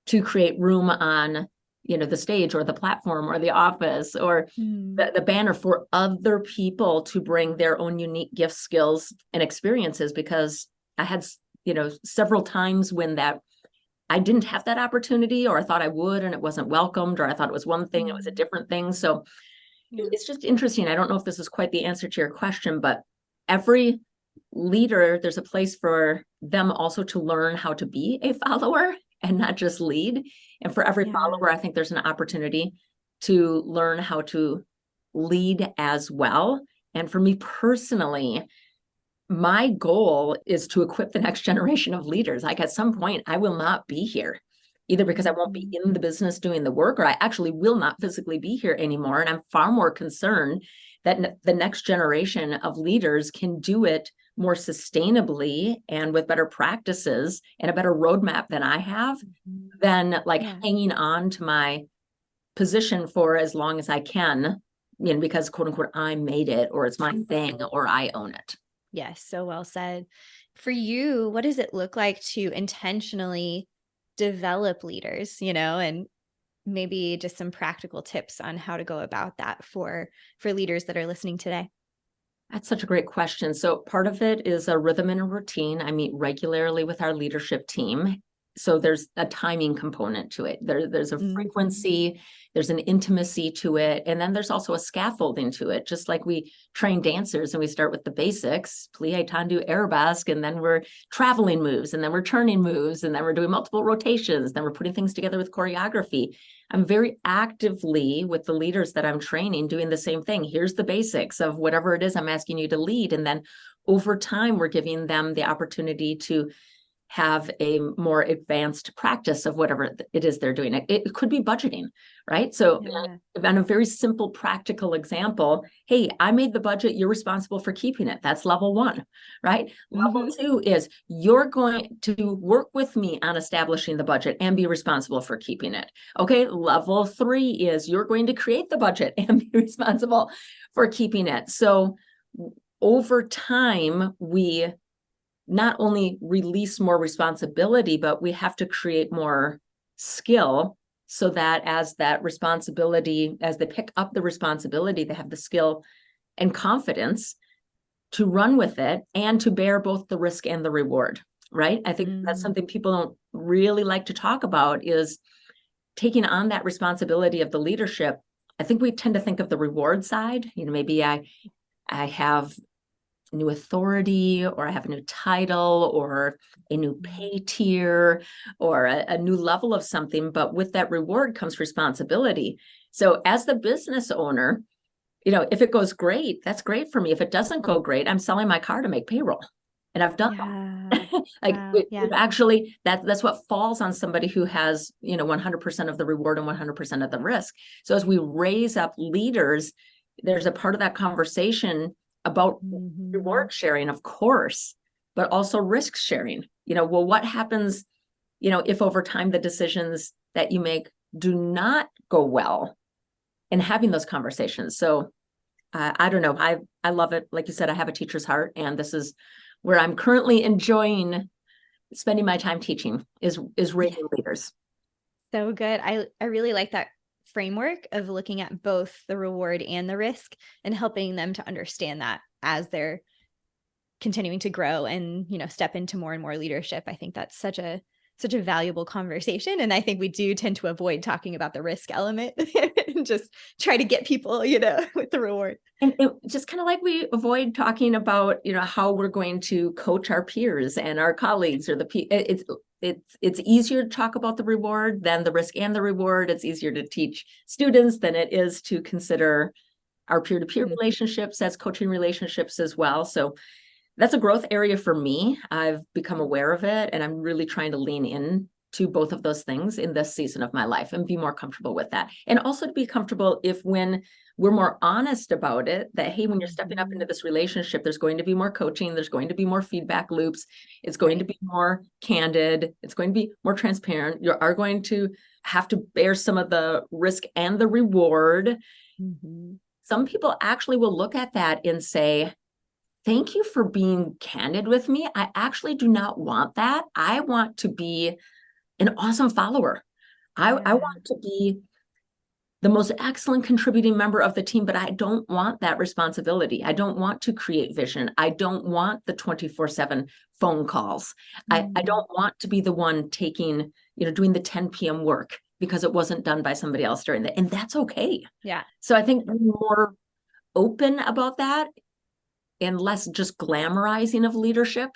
to create room on, the stage or the platform or the office or the banner for other people to bring their own unique gifts, skills, and experiences. Because I had, several times when I didn't have that opportunity, or I thought I would, and it wasn't welcomed, or I thought it was one thing, it was a different thing. So, Yeah. It's just interesting. I don't know if this is quite the answer to your question, but every leader, there's a place for them also to learn how to be a follower and not just lead. And for every follower, I think there's an opportunity to learn how to lead as well. And for me personally, my goal is to equip the next generation of leaders. Like at some point, I will not be here, either because I won't be in the business doing the work, or I actually will not physically be here anymore. And I'm far more concerned that the next generation of leaders can do it more sustainably and with better practices and a better roadmap than I have, than like hanging on to my position for as long as I can, because quote unquote, I made it, or it's my thing, or I own it. Yes, so well said. For you, what does it look like to intentionally develop leaders, and maybe just some practical tips on how to go about that for leaders that are listening today? That's such a great question. So part of it is a rhythm and a routine. I meet regularly with our leadership team. So there's a timing component to it. There's a frequency, there's an intimacy to it. And then there's also a scaffolding to it. Just like we train dancers and we start with the basics, plie, tendu, arabesque, and then we're traveling moves, and then we're turning moves, and then we're doing multiple rotations. Then we're putting things together with choreography. I'm very actively with the leaders that I'm training doing the same thing. Here's the basics of whatever it is I'm asking you to lead. And then over time, we're giving them the opportunity to have a more advanced practice of whatever it is they're doing. It could be budgeting, right? So on a very simple, practical example, hey, I made the budget, you're responsible for keeping it. That's level one, right? Level two is you're going to work with me on establishing the budget and be responsible for keeping it. Okay, level three is you're going to create the budget and be responsible for keeping it. So over time, we not only release more responsibility, but we have to create more skill so that as that responsibility, as they pick up the responsibility, they have the skill and confidence to run with it and to bear both the risk and the reward, right? I think that's something people don't really like to talk about, is taking on that responsibility of the leadership. I think we tend to think of the reward side. Maybe I have new authority, or I have a new title, or a new pay tier, or a new level of something. But with that reward comes responsibility. So as the business owner, if it goes great, that's great for me. If it doesn't go great, I'm selling my car to make payroll. And I've done that. Actually, that's what falls on somebody who has, 100% of the reward and 100% of the risk. So as we raise up leaders, there's a part of that conversation about reward sharing, of course, but also risk sharing. What happens, if over time the decisions that you make do not go well, and having those conversations. So I don't know. I love it. Like you said, I have a teacher's heart, and this is where I'm currently enjoying spending my time teaching is raising leaders. So good. I really like that framework of looking at both the reward and the risk and helping them to understand that as they're continuing to grow and, step into more and more leadership. I think that's such a valuable conversation. And I think we do tend to avoid talking about the risk element and just try to get people, with the reward. And it just kind of like we avoid talking about, how we're going to coach our peers and our colleagues, or it's easier to talk about the reward than the risk and the reward. It's easier to teach students than it is to consider our peer-to-peer relationships as coaching relationships as well. So that's a growth area for me. I've become aware of it, and I'm really trying to lean in to both of those things in this season of my life and be more comfortable with that. And also to be comfortable when we're more honest about it, that, hey, when you're stepping up into this relationship, there's going to be more coaching, there's going to be more feedback loops, it's going to be more candid, it's going to be more transparent. You are going to have to bear some of the risk and the reward. Some people actually will look at that and say, thank you for being candid with me. I actually do not want that. I want to be an awesome follower. I want to be the most excellent contributing member of the team, but I don't want that responsibility. I don't want to create vision. I don't want the 24/7 phone calls. I don't want to be the one taking, doing the 10 p.m. work because it wasn't done by somebody else and that's okay. Yeah. So I think being more open about that and less just glamorizing of leadership,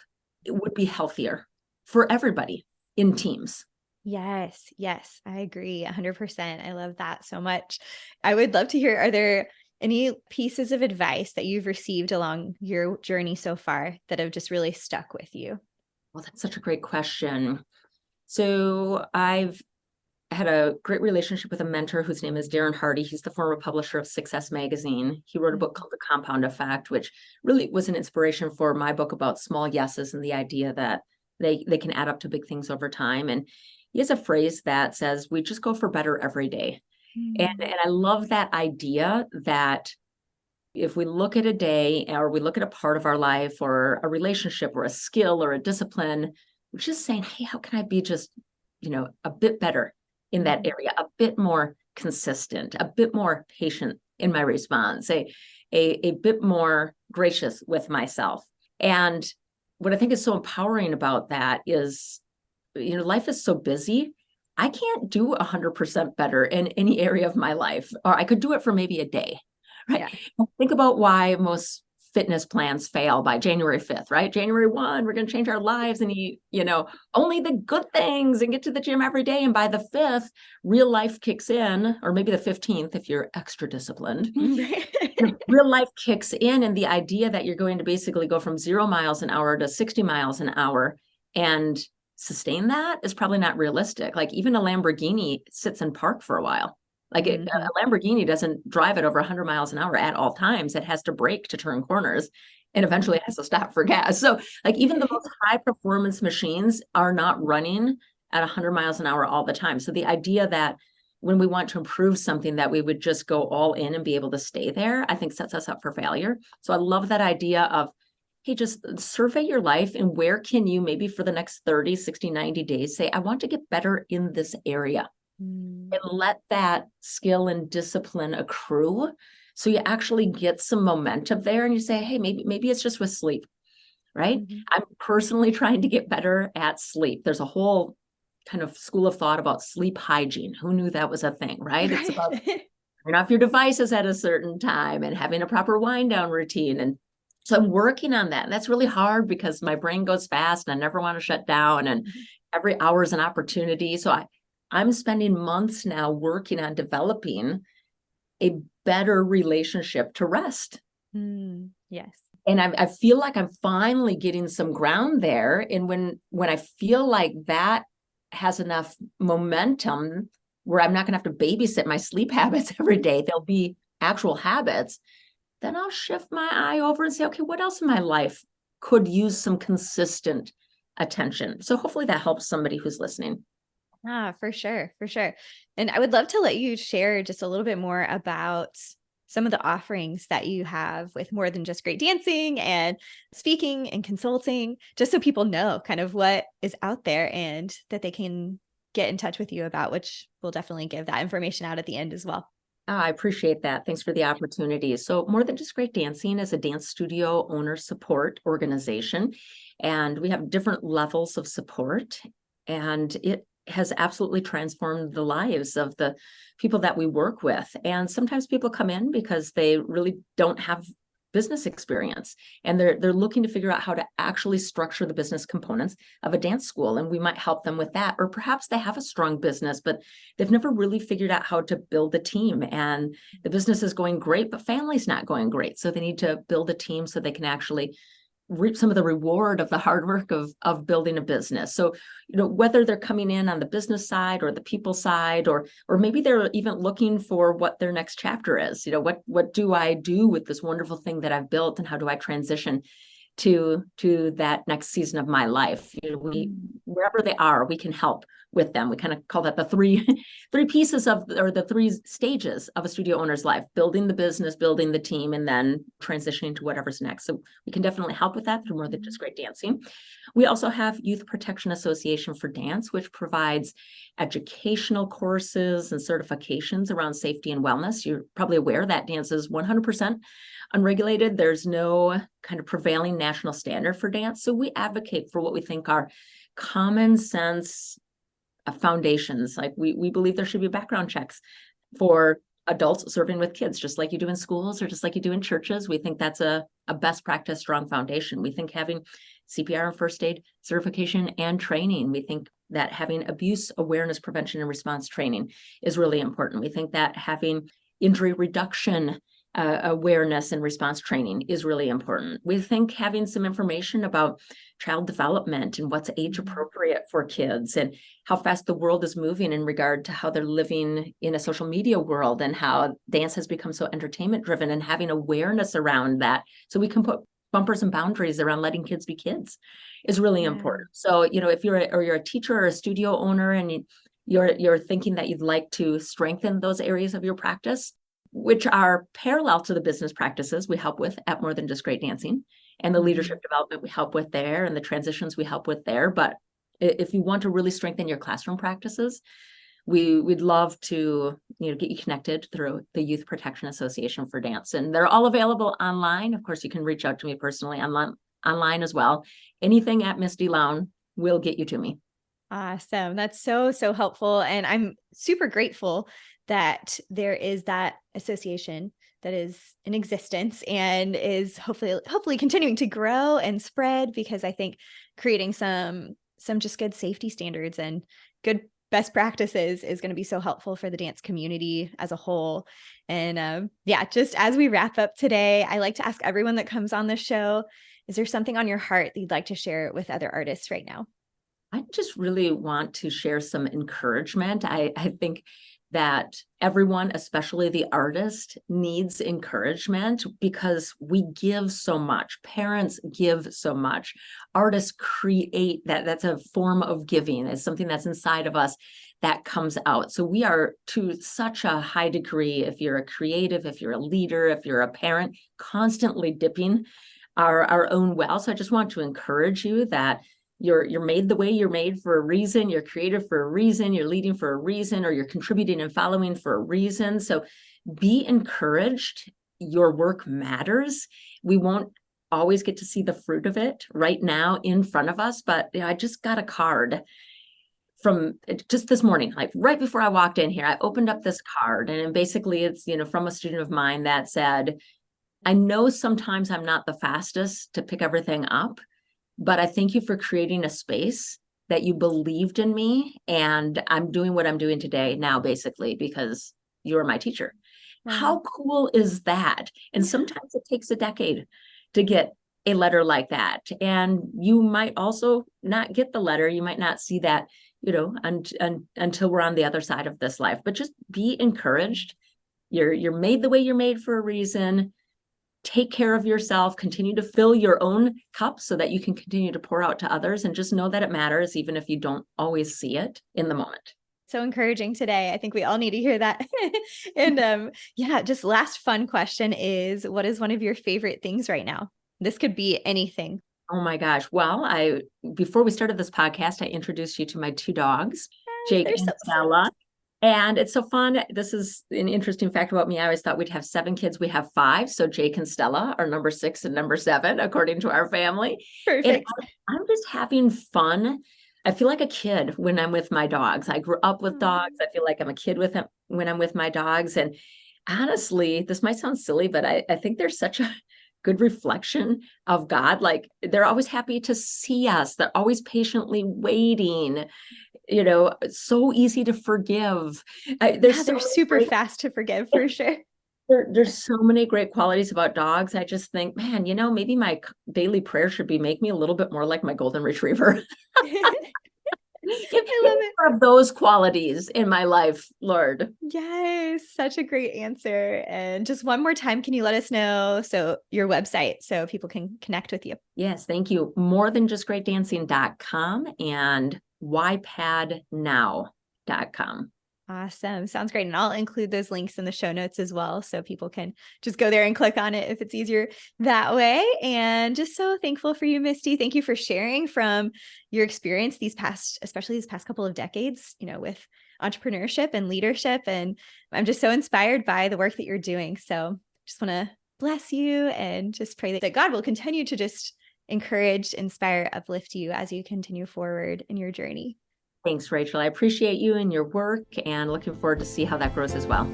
it would be healthier for everybody in teams. Yes, yes, I agree 100%. I love that so much. I would love to hear, are there any pieces of advice that you've received along your journey so far that have just really stuck with you? Well, that's such a great question. So I've had a great relationship with a mentor whose name is Darren Hardy. He's the former publisher of Success Magazine. He wrote a book called The Compound Effect, which really was an inspiration for my book about small yeses and the idea that they can add up to big things over time. And he has a phrase that says, we just go for better every day. And I love that idea that if we look at a day or we look at a part of our life or a relationship or a skill or a discipline, we're just saying, hey, how can I be just, a bit better in that area, a bit more consistent, a bit more patient in my response, a bit more gracious with myself. And what I think is so empowering about that is, life is so busy. I can't do 100% better in any area of my life, or I could do it for maybe a day, right? Yeah. Think about why most fitness plans fail by January 5th, right? January 1, we're going to change our lives and eat, only the good things and get to the gym every day. And by the 5th, real life kicks in, or maybe the 15th, if you're extra disciplined, real life kicks in. And the idea that you're going to basically go from 0 miles an hour to 60 miles an hour and sustain that is probably not realistic. Like even a Lamborghini sits in park for a while. Like a Lamborghini doesn't drive it over 100 miles an hour at all times. It has to brake to turn corners and eventually it has to stop for gas. So like even the most high performance machines are not running at 100 miles an hour all the time. So the idea that when we want to improve something that we would just go all in and be able to stay there, I think sets us up for failure. So I love that idea of, hey, just survey your life and where can you maybe for the next 30, 60, 90 days say, I want to get better in this area. And let that skill and discipline accrue. So you actually get some momentum there and you say, hey, maybe it's just with sleep, right? I'm personally trying to get better at sleep. There's a whole kind of school of thought about sleep hygiene. Who knew that was a thing, right? It's about turning off your devices at a certain time and having a proper wind down routine. And so I'm working on that. And that's really hard because my brain goes fast and I never want to shut down and every hour is an opportunity. So I'm spending months now working on developing a better relationship to rest. Yes. And I feel like I'm finally getting some ground there. And when I feel like that has enough momentum where I'm not going to have to babysit my sleep habits every day, there'll be actual habits, then I'll shift my eye over and say, okay, what else in my life could use some consistent attention? So hopefully that helps somebody who's listening. For sure. For sure. And I would love to let you share just a little bit more about some of the offerings that you have with more than just great dancing and speaking and consulting, just so people know kind of what is out there and that they can get in touch with you about, which we'll definitely give that information out at the end as well. I appreciate that. Thanks for the opportunity. So More Than Just Great Dancing is a dance studio owner support organization, and we have different levels of support, and it has absolutely transformed the lives of the people that we work with. And sometimes people come in because they really don't have business experience and they're looking to figure out how to actually structure the business components of a dance school, and we might help them with that. Or perhaps they have a strong business but they've never really figured out how to build a team, and the business is going great but family's not going great, so they need to build a team so they can actually reap some of the reward of the hard work of building a business. So, whether they're coming in on the business side or the people side, or maybe they're even looking for what their next chapter is, what do I do with this wonderful thing that I've built, and how do I transition to that next season of my life? Wherever they are, we can help with them. We kind of call that the three pieces or the 3 stages of a studio owner's life: building the business, building the team, and then transitioning to whatever's next. So we can definitely help with that through More Than Just Great Dancing. We also have Youth Protection Association for Dance, which provides educational courses and certifications around safety and wellness. You're probably aware that dance is 100% unregulated. There's no kind of prevailing national standard for dance. So we advocate for what we think are common sense foundations. Like we believe there should be background checks for adults serving with kids, just like you do in schools or just like you do in churches. We think that's a best practice, strong foundation. We think having CPR and first aid certification and training. We think that having abuse awareness, prevention, and response training is really important. We think that having injury reduction awareness and response training is really important. We think having some information about child development and what's age appropriate for kids and how fast the world is moving in regard to how they're living in a social media world and how dance has become so entertainment driven, and having awareness around that so we can put bumpers and boundaries around letting kids be kids is really important. So, if you're a teacher or a studio owner and you're thinking that you'd like to strengthen those areas of your practice, which are parallel to the business practices we help with at More Than Just Great Dancing, and the leadership development we help with there, and the transitions we help with there. But if you want to really strengthen your classroom practices, we'd love to get you connected through the Youth Protection Association for Dance. And they're all available online. Of course, you can reach out to me personally online as well. Anything at Misty Lown will get you to me. Awesome. That's so helpful. And I'm super grateful that there is that association that is in existence and is hopefully continuing to grow and spread, because I think creating some just good safety standards and good best practices is going to be so helpful for the dance community as a whole. And just as we wrap up today, I like to ask everyone that comes on the show, is there something on your heart that you'd like to share with other artists right now? I just really want to share some encouragement. I think that everyone, especially the artist, needs encouragement because we give so much. Parents give so much. Artists create that. That's a form of giving. It's something that's inside of us that comes out. So we are, to such a high degree, if you're a creative, if you're a leader, if you're a parent, constantly dipping our own well. So I just want to encourage you that you're made the way you're made for a reason. You're creative for a reason. You're leading for a reason, or you're contributing and following for a reason. So be encouraged. Your work matters. We won't always get to see the fruit of it right now in front of us. But I just got a card from just this morning, like right before I walked in here. I opened up this card, and basically it's, from a student of mine that said, I know sometimes I'm not the fastest to pick everything up, but I thank you for creating a space that you believed in me, and I'm doing what I'm doing today now, basically, because you're my teacher. Wow. How cool is that? And sometimes it takes a decade to get a letter like that. And you might also not get the letter. You might not see that, until we're on the other side of this life. But just be encouraged. You're made the way you're made for a reason. Take care of yourself, continue to fill your own cup so that you can continue to pour out to others, and just know that it matters, even if you don't always see it in the moment. So encouraging today. I think we all need to hear that. And just last fun question is, what is one of your favorite things right now? This could be anything. Oh my gosh. Well, before we started this podcast, I introduced you to my two dogs, Jake and Stella. And it's so fun. This is an interesting fact about me. I always thought we'd have 7 kids. We have 5. So Jake and Stella are number 6 and number 7, according to our family. Perfect. And I'm just having fun. I feel like a kid when I'm with my dogs. I grew up with dogs. I feel like I'm a kid with them when I'm with my dogs. And honestly, this might sound silly, but I think they're such a good reflection of God. Like, they're always happy to see us. They're always patiently waiting. So easy to forgive. They're super fast to forgive, for sure. There's so many great qualities about dogs. I just think, man, maybe my daily prayer should be make me a little bit more like my golden retriever. I love it. More of those qualities in my life, Lord. Yes, such a great answer. And just one more time, can you let us know your website so people can connect with you? Yes, thank you. morethanjustgreatdancing.com and ypadnow.com. Awesome. Sounds great. And I'll include those links in the show notes as well, so people can just go there and click on it if it's easier that way. And just so thankful for you, Misty. Thank you for sharing from your experience especially these past couple of decades, with entrepreneurship and leadership. And I'm just so inspired by the work that you're doing. So just want to bless you and just pray that God will continue to just encourage, inspire, uplift you as you continue forward in your journey. Thanks, Rachel. I appreciate you and your work and looking forward to see how that grows as well.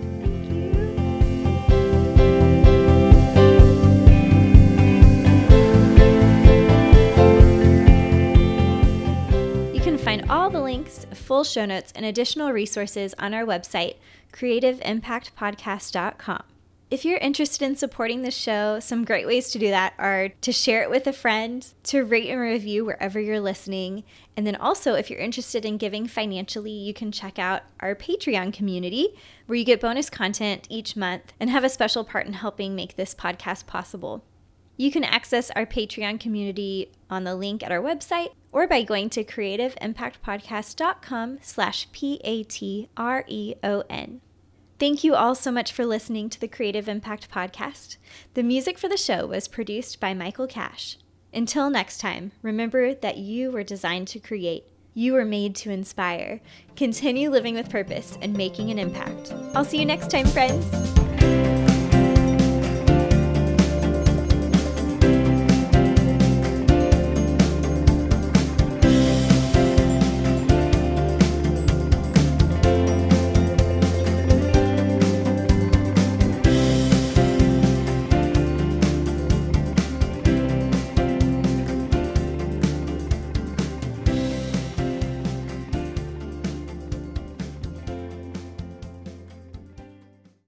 You can find all the links, full show notes, and additional resources on our website, creativeimpactpodcast.com. If you're interested in supporting the show, some great ways to do that are to share it with a friend, to rate and review wherever you're listening, and then also if you're interested in giving financially, you can check out our Patreon community where you get bonus content each month and have a special part in helping make this podcast possible. You can access our Patreon community on the link at our website or by going to creativeimpactpodcast.com/PATREON. Thank you all so much for listening to the Creative Impact Podcast. The music for the show was produced by Michael Cash. Until next time, remember that you were designed to create. You were made to inspire. Continue living with purpose and making an impact. I'll see you next time, friends.